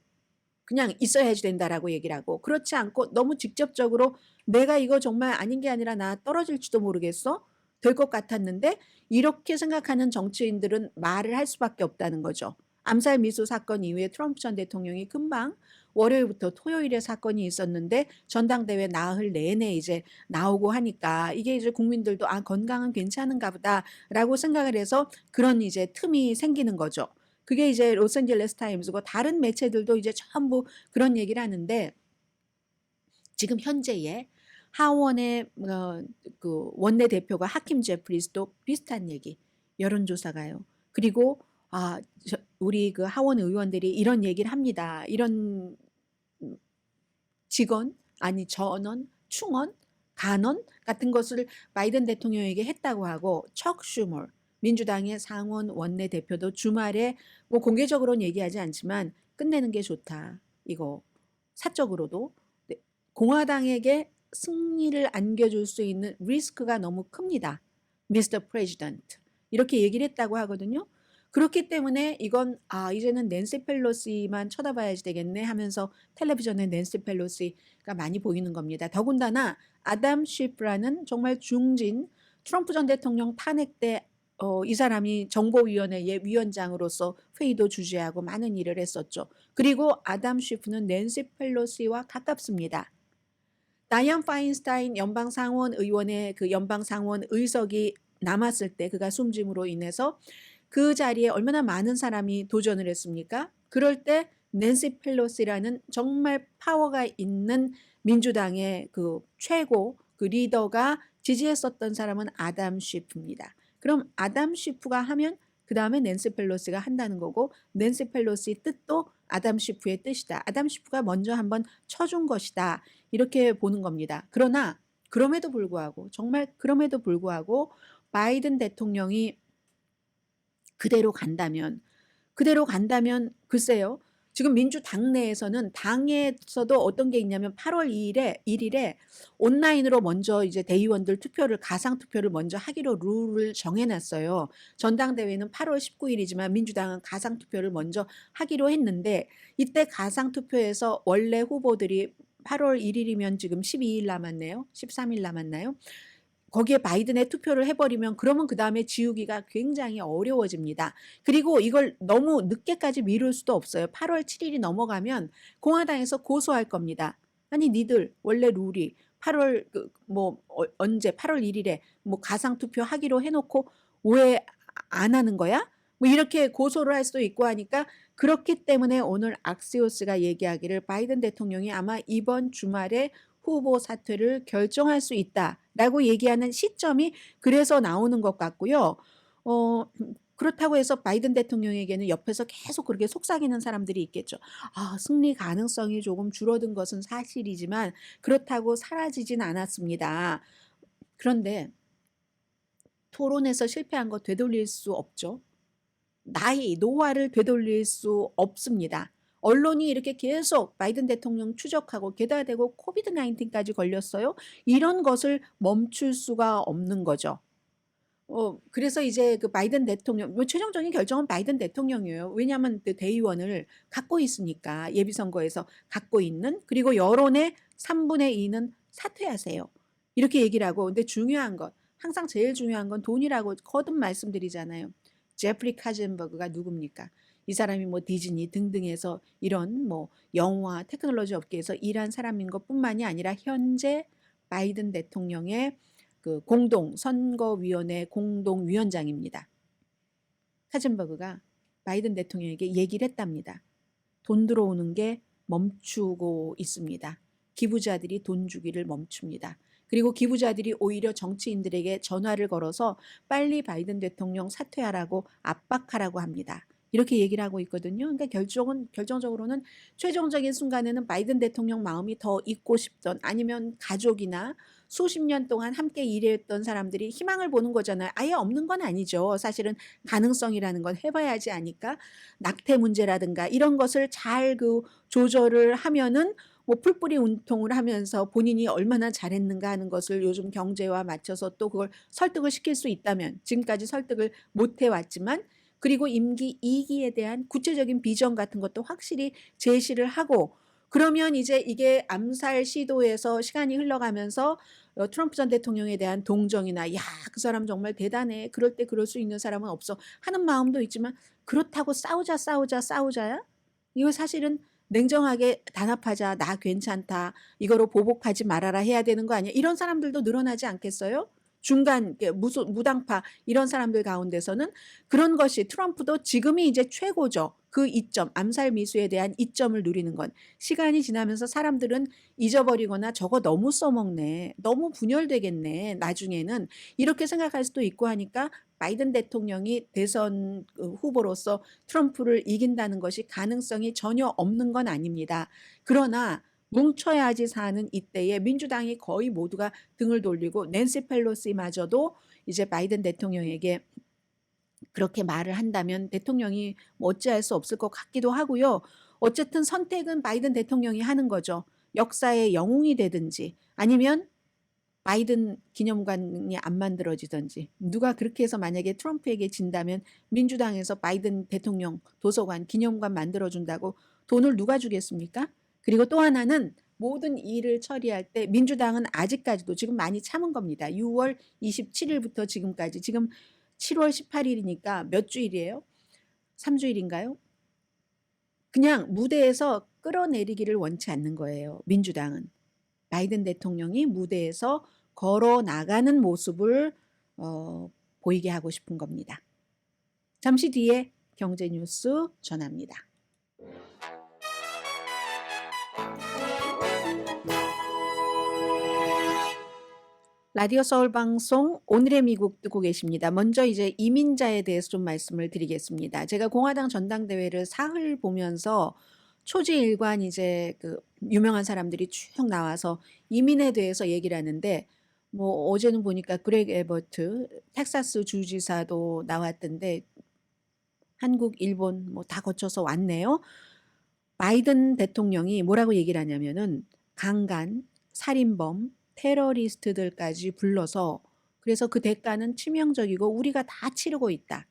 그냥 있어야지 된다라고 얘기를 하고 그렇지 않고 너무 직접적으로 내가 이거 정말 아닌 게 아니라 나 떨어질지도 모르겠어? 될 것 같았는데 이렇게 생각하는 정치인들은 말을 할 수밖에 없다는 거죠. 암살 미수 사건 이후에 트럼프 전 대통령이 금방 월요일부터 토요일에 사건이 있었는데 전당대회 나흘 내내 이제 나오고 하니까 이게 이제 국민들도 건강은 괜찮은가 보다라고 생각을 해서 그런 이제 틈이 생기는 거죠. 그게 이제 로스앤젤레스 타임스고 다른 매체들도 이제 전부 그런 얘기를 하는데 지금 현재의 하원의 그 원내 대표가 하킴 제프리스도 비슷한 얘기 여론조사가요. 그리고 우리 그 하원 의원들이 이런 얘기를 합니다. 이런 직원 전원 충원 간언 같은 것을 바이든 대통령에게 했다고 하고 척 슈머 민주당의 상원 원내 대표도 주말에 뭐 공개적으로는 얘기하지 않지만 끝내는 게 좋다. 이거 사적으로도 공화당에게 승리를 안겨줄 수 있는 리스크가 너무 큽니다. 미스터 프레지던트 이렇게 얘기를 했다고 하거든요. 그렇기 때문에 이건 이제는 낸시 펠로시만 쳐다봐야지 되겠네 하면서 텔레비전에 낸시 펠로시가 많이 보이는 겁니다. 더군다나 아담 쉬프라는 정말 중진 트럼프 전 대통령 탄핵 때 이 사람이 정보위원회의 위원장으로서 회의도 주재하고 많은 일을 했었죠. 그리고 아담 쉬프는 낸시 펠로시와 가깝습니다. 다이언 파인스타인 연방상원 의원의 그 연방상원 의석이 남았을 때 그가 숨짐으로 인해서 그 자리에 얼마나 많은 사람이 도전을 했습니까? 그럴 때 낸시 펠로시라는 정말 파워가 있는 민주당의 그 최고 그 리더가 지지했었던 사람은 아담 쉬프입니다. 그럼 아담 쉬프가 하면 그 다음에 낸시 펠로시가 한다는 거고 낸시 펠로시 뜻도 아담 슈프의 뜻이다. 아담 슈프가 먼저 한번 쳐준 것이다. 이렇게 보는 겁니다. 그러나 그럼에도 불구하고 정말 그럼에도 불구하고 바이든 대통령이 그대로 간다면 글쎄요. 지금 민주당 내에서는 당에서도 어떤 게 있냐면 8월 1일에 온라인으로 먼저 이제 대의원들 투표를 가상 투표를 먼저 하기로 룰을 정해놨어요. 전당대회는 8월 19일이지만 민주당은 가상 투표를 먼저 하기로 했는데 이때 가상 투표에서 원래 후보들이 8월 1일이면 지금 12일 남았네요. 13일 남았나요? 거기에 바이든에 투표를 해버리면 그러면 그 다음에 지우기가 굉장히 어려워집니다. 그리고 이걸 너무 늦게까지 미룰 수도 없어요. 8월 7일이 넘어가면 공화당에서 고소할 겁니다. 아니 니들 원래 룰이 8월 언제 8월 1일에 뭐 가상 투표 하기로 해놓고 왜 안 하는 거야? 뭐 이렇게 고소를 할 수도 있고 하니까 그렇기 때문에 오늘 악시오스가 얘기하기를 바이든 대통령이 아마 이번 주말에 후보 사퇴를 결정할 수 있다라고 얘기하는 시점이 그래서 나오는 것 같고요. 그렇다고 해서 바이든 대통령에게는 옆에서 계속 그렇게 속삭이는 사람들이 있겠죠. 승리 가능성이 조금 줄어든 것은 사실이지만 그렇다고 사라지진 않았습니다. 그런데 토론에서 실패한 거 되돌릴 수 없죠. 노화를 되돌릴 수 없습니다. 언론이 이렇게 계속 바이든 대통령 추적하고 게다가 대고 코비드 19까지 걸렸어요. 이런 것을 멈출 수가 없는 거죠. 그래서 이제 그 바이든 대통령, 최종적인 결정은 바이든 대통령이에요. 왜냐하면 그 대의원을 갖고 있으니까 예비선거에서 갖고 있는 그리고 여론의 3분의 2는 사퇴하세요. 이렇게 얘기를 하고 근데 중요한 것 항상 제일 중요한 건 돈이라고 거듭 말씀드리잖아요. 제프리 카젠버그가 누굽니까? 이 사람이 뭐 디즈니 등등에서 이런 뭐 영화 테크놀로지 업계에서 일한 사람인 것뿐만이 아니라 현재 바이든 대통령의 그 선거위원회 공동위원장입니다. 카젠버그가 바이든 대통령에게 얘기를 했답니다. 돈 들어오는 게 멈추고 있습니다. 기부자들이 돈 주기를 멈춥니다. 그리고 기부자들이 오히려 정치인들에게 전화를 걸어서 빨리 바이든 대통령 사퇴하라고 압박하라고 합니다. 이렇게 얘기를 하고 있거든요. 그러니까 결정적으로는 최종적인 순간에는 바이든 대통령 마음이 더 있고 싶던 아니면 가족이나 수십 년 동안 함께 일했던 사람들이 희망을 보는 거잖아요. 아예 없는 건 아니죠. 사실은 가능성이라는 건 해봐야지 아니까 낙태 문제라든가 이런 것을 잘 조절을 하면은 뭐 풀뿌리 운동을 하면서 본인이 얼마나 잘했는가 하는 것을 요즘 경제와 맞춰서 또 그걸 설득을 시킬 수 있다면 지금까지 설득을 못 해왔지만 그리고 임기 2기에 대한 구체적인 비전 같은 것도 확실히 제시를 하고 그러면 이제 이게 암살 시도에서 시간이 흘러가면서 트럼프 전 대통령에 대한 동정이나 그 사람 정말 대단해. 그럴 때 그럴 수 있는 사람은 없어. 하는 마음도 있지만 그렇다고 싸우자야? 이거 사실은 냉정하게 단합하자. 나 괜찮다. 이거로 보복하지 말아라 해야 되는 거 아니야. 이런 사람들도 늘어나지 않겠어요? 중간 무당파 이런 사람들 가운데서는 그런 것이 트럼프도 지금이 이제 최고죠. 그 이점, 암살 미수에 대한 이점을 누리는 건 시간이 지나면서 사람들은 잊어버리거나 저거 너무 써먹네. 너무 분열되겠네. 나중에는 이렇게 생각할 수도 있고 하니까 바이든 대통령이 대선 후보로서 트럼프를 이긴다는 것이 가능성이 전혀 없는 건 아닙니다. 그러나 뭉쳐야지 사는 이때에 민주당이 거의 모두가 등을 돌리고 낸시 펠로시마저도 이제 바이든 대통령에게 그렇게 말을 한다면 대통령이 뭐 어찌할 수 없을 것 같기도 하고요. 어쨌든 선택은 바이든 대통령이 하는 거죠. 역사의 영웅이 되든지 아니면 바이든 기념관이 안 만들어지든지 누가 그렇게 해서 만약에 트럼프에게 진다면 민주당에서 바이든 대통령 도서관 기념관 만들어준다고 돈을 누가 주겠습니까? 그리고 또 하나는 모든 일을 처리할 때 민주당은 아직까지도 지금 많이 참은 겁니다. 6월 27일부터 지금까지 지금 7월 18일이니까 몇 주일이에요? 3주일인가요? 그냥 무대에서 끌어내리기를 원치 않는 거예요. 민주당은. 바이든 대통령이 무대에서 걸어 나가는 모습을 보이게 하고 싶은 겁니다. 잠시 뒤에 경제 뉴스 전합니다. 라디오 서울 방송 오늘의 미국 듣고 계십니다. 먼저 이제 이민자에 대해서 좀 말씀을 드리겠습니다. 제가 공화당 전당대회를 사흘 보면서 초지일관 이제 그 유명한 사람들이 쭉 나와서 이민에 대해서 얘기를 하는데 뭐 어제는 보니까 그렉 에버트 텍사스 주지사도 나왔던데 한국, 일본 뭐 다 거쳐서 왔네요. 바이든 대통령이 뭐라고 얘기를 하냐면은 강간, 살인범, 테러리스트들까지 불러서 그래서 그 대가는 치명적이고 우리가 다 치르고 있다.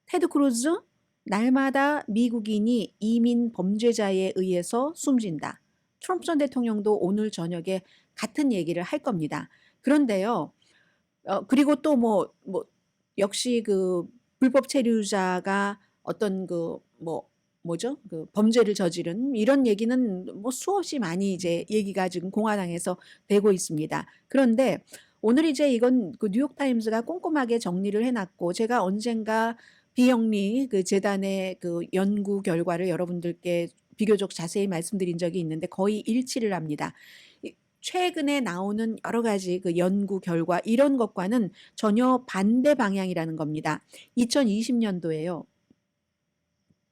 테드 크루즈 날마다 미국인이 이민 범죄자에 의해서 숨진다. 트럼프 전 대통령도 오늘 저녁에 같은 얘기를 할 겁니다. 그런데요. 그리고 또 역시 그 불법 체류자가 어떤 뭐죠? 그 범죄를 저지른 이런 얘기는 뭐 수없이 많이 이제 얘기가 지금 공화당에서 되고 있습니다. 그런데 오늘 이제 이건 그 뉴욕타임스가 꼼꼼하게 정리를 해놨고 제가 언젠가 비영리 그 재단의 그 연구 결과를 여러분들께 비교적 자세히 말씀드린 적이 있는데 거의 일치를 합니다. 최근에 나오는 여러 가지 그 연구 결과 이런 것과는 전혀 반대 방향이라는 겁니다. 2020년도에요.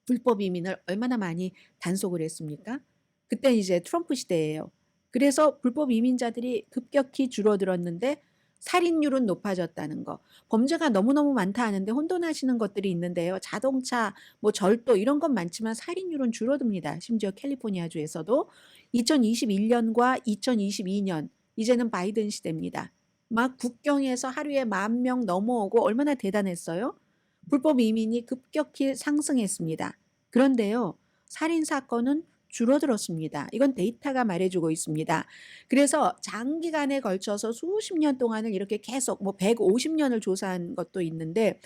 불법 이민을 얼마나 많이 단속을 했습니까? 그때 이제 트럼프 시대예요. 그래서 불법 이민자들이 급격히 줄어들었는데 살인율은 높아졌다는 거. 범죄가 너무너무 많다 하는데 혼돈하시는 것들이 있는데요. 자동차, 뭐 절도 이런 건 많지만 살인율은 줄어듭니다. 심지어 캘리포니아주에서도 2021년과 2022년 이제는 바이든 시대입니다. 막 국경에서 하루에 10,000명 넘어오고 얼마나 대단했어요? 불법 이민이 급격히 상승했습니다. 그런데요, 살인 사건은 줄어들었습니다. 이건 데이터가 말해주고 있습니다. 그래서 장기간에 걸쳐서 수십 년 동안을 이렇게 계속 150년을 조사한 것도 있는데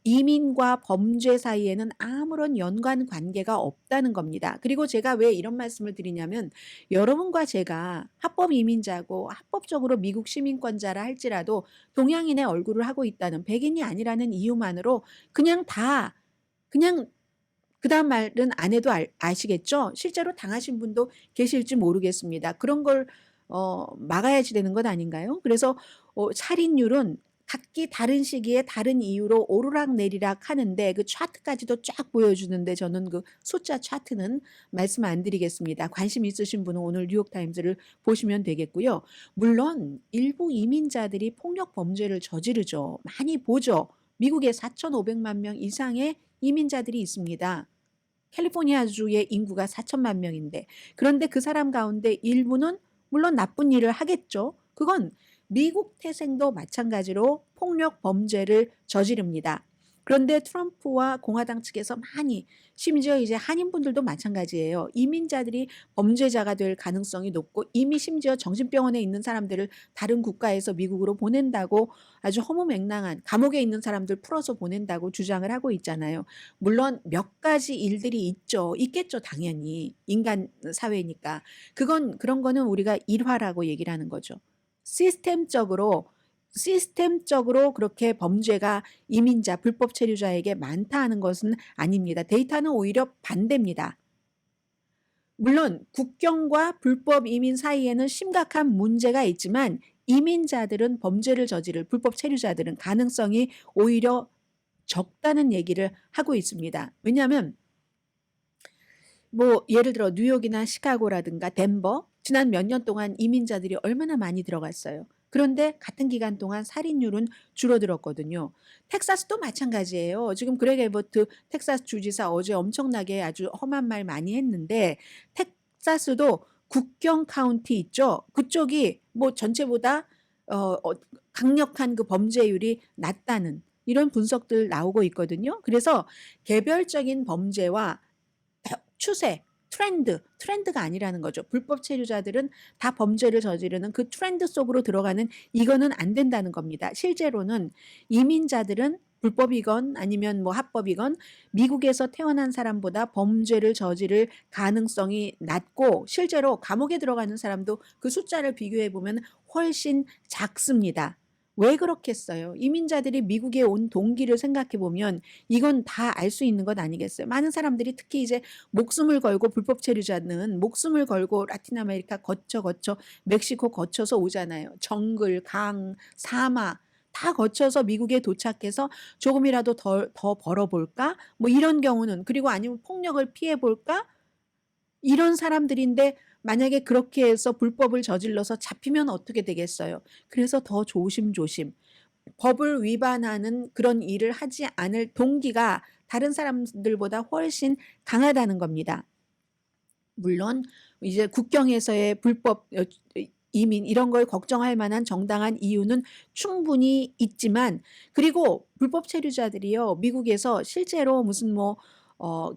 이민과 범죄 사이에는 아무런 연관 관계가 없다는 겁니다. 그리고 제가 왜 이런 말씀을 드리냐면 여러분과 제가 합법 이민자고 합법적으로 미국 시민권자라 할지라도 동양인의 얼굴을 하고 있다는 백인이 아니라는 이유만으로 그냥 그다음 말은 안 해도 아시겠죠? 실제로 당하신 분도 계실지 모르겠습니다. 그런 걸 막아야지 되는 것 아닌가요? 그래서 살인율은 각기 다른 시기에 다른 이유로 오르락내리락 하는데 그 차트까지도 쫙 보여주는데 저는 그 숫자 차트는 말씀 안 드리겠습니다. 관심 있으신 분은 오늘 뉴욕타임즈를 보시면 되겠고요. 물론 일부 이민자들이 폭력 범죄를 저지르죠. 많이 보죠. 미국에 4,500만 명 이상의 이민자들이 있습니다. 캘리포니아주의 인구가 4천만 명인데 그런데 그 사람 가운데 일부는 물론 나쁜 일을 하겠죠. 그건 미국 태생도 마찬가지로 폭력 범죄를 저지릅니다. 그런데 트럼프와 공화당 측에서 많이 심지어 이제 한인분들도 마찬가지예요. 이민자들이 범죄자가 될 가능성이 높고 이미 심지어 정신병원에 있는 사람들을 다른 국가에서 미국으로 보낸다고 아주 허무맹랑한 감옥에 있는 사람들 풀어서 보낸다고 주장을 하고 있잖아요. 물론 몇 가지 일들이 있겠죠 당연히 인간 사회니까 그런 거는 우리가 일화라고 얘기를 하는 거죠. 시스템적으로 그렇게 범죄가 이민자, 불법 체류자에게 많다 하는 것은 아닙니다. 데이터는 오히려 반대입니다. 물론 국경과 불법 이민 사이에는 심각한 문제가 있지만 이민자들은 범죄를 저지를 불법 체류자들은 가능성이 오히려 적다는 얘기를 하고 있습니다. 왜냐하면 예를 들어 뉴욕이나 시카고라든가 덴버 지난 몇 년 동안 이민자들이 얼마나 많이 들어갔어요. 그런데 같은 기간 동안 살인율은 줄어들었거든요. 텍사스도 마찬가지예요. 지금 그렉 에버트 텍사스 주지사 어제 엄청나게 아주 험한 말 많이 했는데 텍사스도 국경 카운티 있죠. 그쪽이 전체보다 강력한 그 범죄율이 낮다는 이런 분석들 나오고 있거든요. 그래서 개별적인 범죄와 추세, 트렌드가 아니라는 거죠. 불법 체류자들은 다 범죄를 저지르는 그 트렌드 속으로 들어가는 이거는 안 된다는 겁니다. 실제로는 이민자들은 불법이건 아니면 합법이건 미국에서 태어난 사람보다 범죄를 저지를 가능성이 낮고 실제로 감옥에 들어가는 사람도 그 숫자를 비교해 보면 훨씬 작습니다. 왜 그렇겠어요? 이민자들이 미국에 온 동기를 생각해 보면 이건 다 알 수 있는 것 아니겠어요? 많은 사람들이 특히 이제 목숨을 걸고 불법 체류자는 목숨을 걸고 라틴 아메리카 거쳐 멕시코 거쳐서 오잖아요. 정글, 강, 사막 다 거쳐서 미국에 도착해서 조금이라도 더 벌어볼까? 뭐 이런 경우는, 그리고 아니면 폭력을 피해볼까? 이런 사람들인데 만약에 그렇게 해서 불법을 저질러서 잡히면 어떻게 되겠어요? 그래서 더 조심조심 법을 위반하는 그런 일을 하지 않을 동기가 다른 사람들보다 훨씬 강하다는 겁니다. 물론 이제 국경에서의 불법 이민 이런 걸 걱정할 만한 정당한 이유는 충분히 있지만, 그리고 불법 체류자들이요 미국에서 실제로 무슨 뭐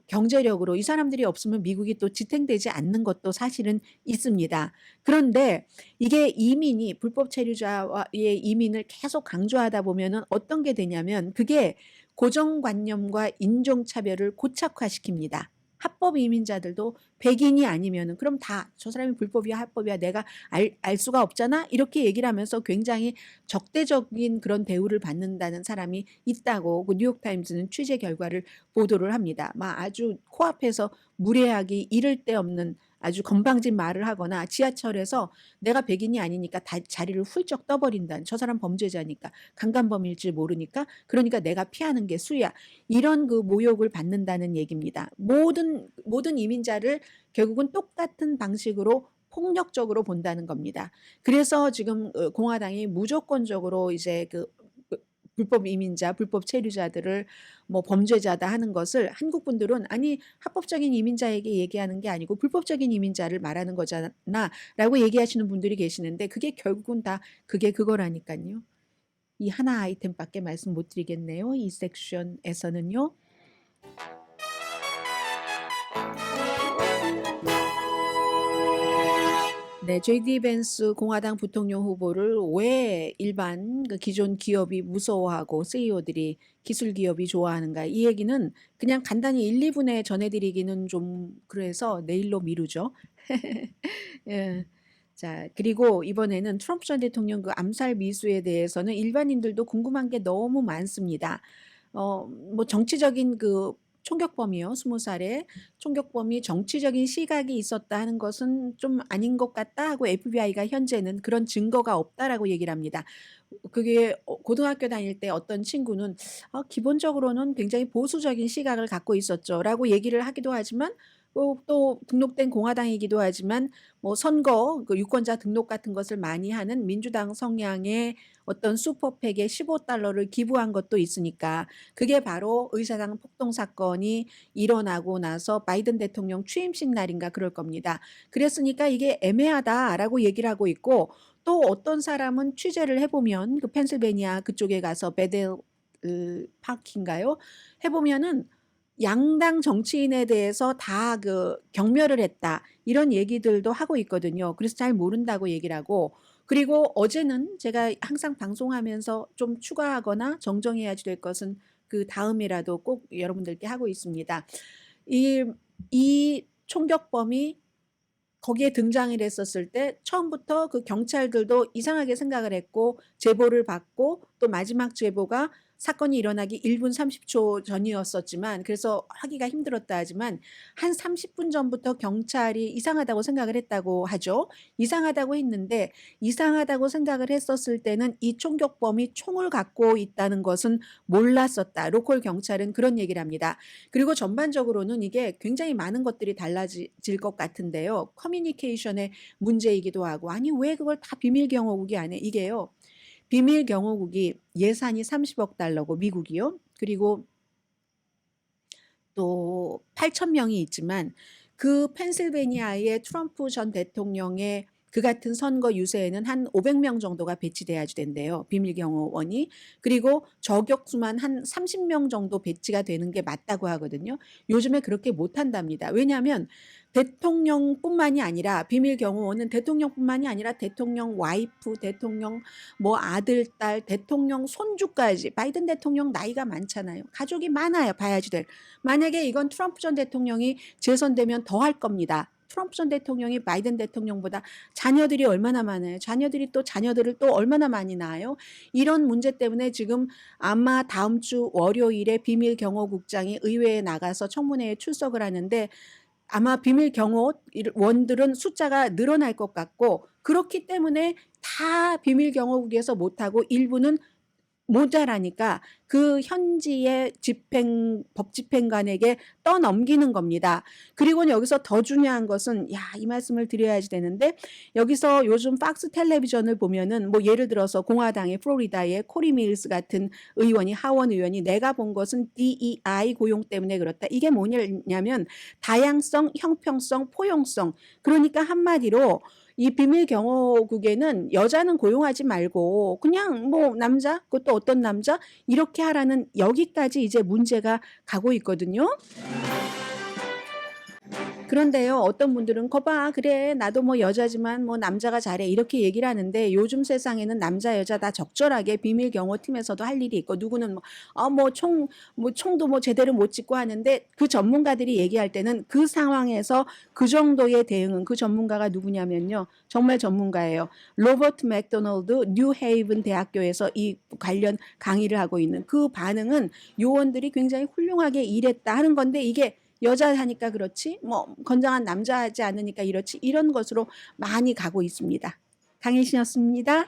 경제력으로 이 사람들이 없으면 미국이 또 지탱되지 않는 것도 사실은 있습니다. 그런데 이게 이민이 불법 체류자의 이민을 계속 강조하다 보면은 어떤 게 되냐면 그게 고정관념과 인종차별을 고착화시킵니다. 합법 이민자들도 백인이 아니면은 그럼 다 저 사람이 불법이야 합법이야 내가 알 수가 없잖아 이렇게 얘기를 하면서 굉장히 적대적인 그런 대우를 받는다는 사람이 있다고 그 뉴욕타임즈는 취재 결과를 보도를 합니다. 막 아주 코앞에서 무례하기 이를 데 없는 아주 건방진 말을 하거나 지하철에서 내가 백인이 아니니까 자리를 훌쩍 떠버린다는, 저 사람 범죄자니까 강간범일지 모르니까 그러니까 내가 피하는 게 수야, 이런 그 모욕을 받는다는 얘기입니다. 모든 이민자를 결국은 똑같은 방식으로 폭력적으로 본다는 겁니다. 그래서 지금 공화당이 무조건적으로 이제 그 불법 이민자, 불법 체류자들을 뭐 범죄자다 하는 것을 한국 분들은 아니 합법적인 이민자에게 얘기하는 게 아니고 불법적인 이민자를 말하는 거잖아라고 얘기하시는 분들이 계시는데 그게 결국은 다 그게 그거라니까요. 이 하나 아이템밖에 말씀 못 드리겠네요. 이 섹션에서는요. 네, JD 벤스 공화당 부통령 후보를 왜 일반 그 기존 기업이 무서워하고 CEO들이 기술 기업이 좋아하는가, 이 얘기는 그냥 간단히 1, 2분에 전해드리기는 좀 그래서 내일로 미루죠. 예. 자, 그리고 이번에는 트럼프 전 대통령 그 암살 미수에 대해서는 일반인들도 궁금한 게 너무 많습니다. 뭐 정치적인 그 총격범이요. 20살에 총격범이 정치적인 시각이 있었다 하는 것은 좀 아닌 것 같다 하고 FBI가 현재는 그런 증거가 없다라고 얘기를 합니다. 그게 고등학교 다닐 때 어떤 친구는 기본적으로는 굉장히 보수적인 시각을 갖고 있었죠라고 얘기를 하기도 하지만 또 등록된 공화당이기도 하지만 뭐 선거 그 유권자 등록 같은 것을 많이 하는 민주당 성향의 어떤 슈퍼팩에 $15를 기부한 것도 있으니까 그게 바로 의사당 폭동 사건이 일어나고 나서 바이든 대통령 취임식 날인가 그럴 겁니다. 그랬으니까 이게 애매하다라고 얘기를 하고 있고, 또 어떤 사람은 취재를 해보면 그 펜실베니아 그쪽에 가서 베델 파크인가요? 해보면은 양당 정치인에 대해서 다 그 경멸을 했다 이런 얘기들도 하고 있거든요. 그래서 잘 모른다고 얘기를 하고, 그리고 어제는 제가 항상 방송하면서 좀 추가하거나 정정해야 될 것은 그 다음이라도 꼭 여러분들께 하고 있습니다. 이 총격범이 거기에 등장을 했었을 때 처음부터 그 경찰들도 이상하게 생각을 했고 제보를 받고 또 마지막 제보가 사건이 일어나기 1분 30초 전이었었지만 그래서 하기가 힘들었다 하지만 한 30분 전부터 경찰이 이상하다고 생각을 했다고 하죠. 이상하다고 했는데 이상하다고 생각을 했었을 때는 이 총격범이 총을 갖고 있다는 것은 몰랐었다. 로컬 경찰은 그런 얘기를 합니다. 그리고 전반적으로는 이게 굉장히 많은 것들이 달라질 것 같은데요. 커뮤니케이션의 문제이기도 하고, 아니 왜 그걸 다 비밀 경호국이 안 해? 이게요. 비밀 경호국이 예산이 $30억 미국이요. 그리고 또 8,000명이 있지만 그 펜실베니아의 트럼프 전 대통령의 그 같은 선거 유세에는 한 500명 정도가 배치돼야 된대요. 비밀경호원이. 그리고 저격수만 한 30명 정도 배치가 되는 게 맞다고 하거든요. 요즘에 그렇게 못한답니다. 왜냐하면 대통령뿐만이 아니라 비밀경호원은 대통령뿐만이 아니라 대통령 와이프, 대통령 뭐 아들, 딸, 대통령 손주까지, 바이든 대통령 나이가 많잖아요. 가족이 많아요. 봐야지 될. 만약에 이건 트럼프 전 대통령이 재선되면 더 할 겁니다. 트럼프 전 대통령이 바이든 대통령보다 자녀들이 얼마나 많아요. 자녀들이 또 자녀들을 또 얼마나 많이 낳아요. 이런 문제 때문에 지금 아마 다음 주 월요일에 비밀 경호국장이 의회에 나가서 청문회에 출석을 하는데 아마 비밀 경호원들은 숫자가 늘어날 것 같고 그렇기 때문에 다 비밀 경호국에서 못하고 일부는 모자라니까 그 현지의 법 집행관에게 떠넘기는 겁니다. 그리고 여기서 더 중요한 것은 이 말씀을 드려야지 되는데 여기서 요즘 박스 텔레비전을 보면은 뭐 예를 들어서 공화당의 플로리다의 코리 밀스 같은 의원이 하원 의원이 내가 본 것은 DEI 고용 때문에 그렇다. 이게 뭐냐면 다양성, 형평성, 포용성. 그러니까 한마디로 이 비밀 경호국에는 여자는 고용하지 말고 그냥 뭐 남자, 그것도 어떤 남자 이렇게 하라는 여기까지 이제 문제가 가고 있거든요. 그런데요, 어떤 분들은 거봐, 그래, 나도 뭐 여자지만 뭐 남자가 잘해 이렇게 얘기를 하는데 요즘 세상에는 남자 여자 다 적절하게 비밀 경호팀에서도 할 일이 있고 누구는 총도 뭐 제대로 못 찍고 하는데 그 전문가들이 얘기할 때는 그 상황에서 그 정도의 대응은 그 전문가가 누구냐면요, 정말 전문가예요. 로버트 맥도널드 뉴헤이븐 대학교에서 이 관련 강의를 하고 있는 그 반응은 요원들이 굉장히 훌륭하게 일했다 하는 건데 이게 여자 하니까 그렇지 뭐 건장한 남자 하지 않으니까 이렇지 이런 것으로 많이 가고 있습니다. 강혜신이었습니다.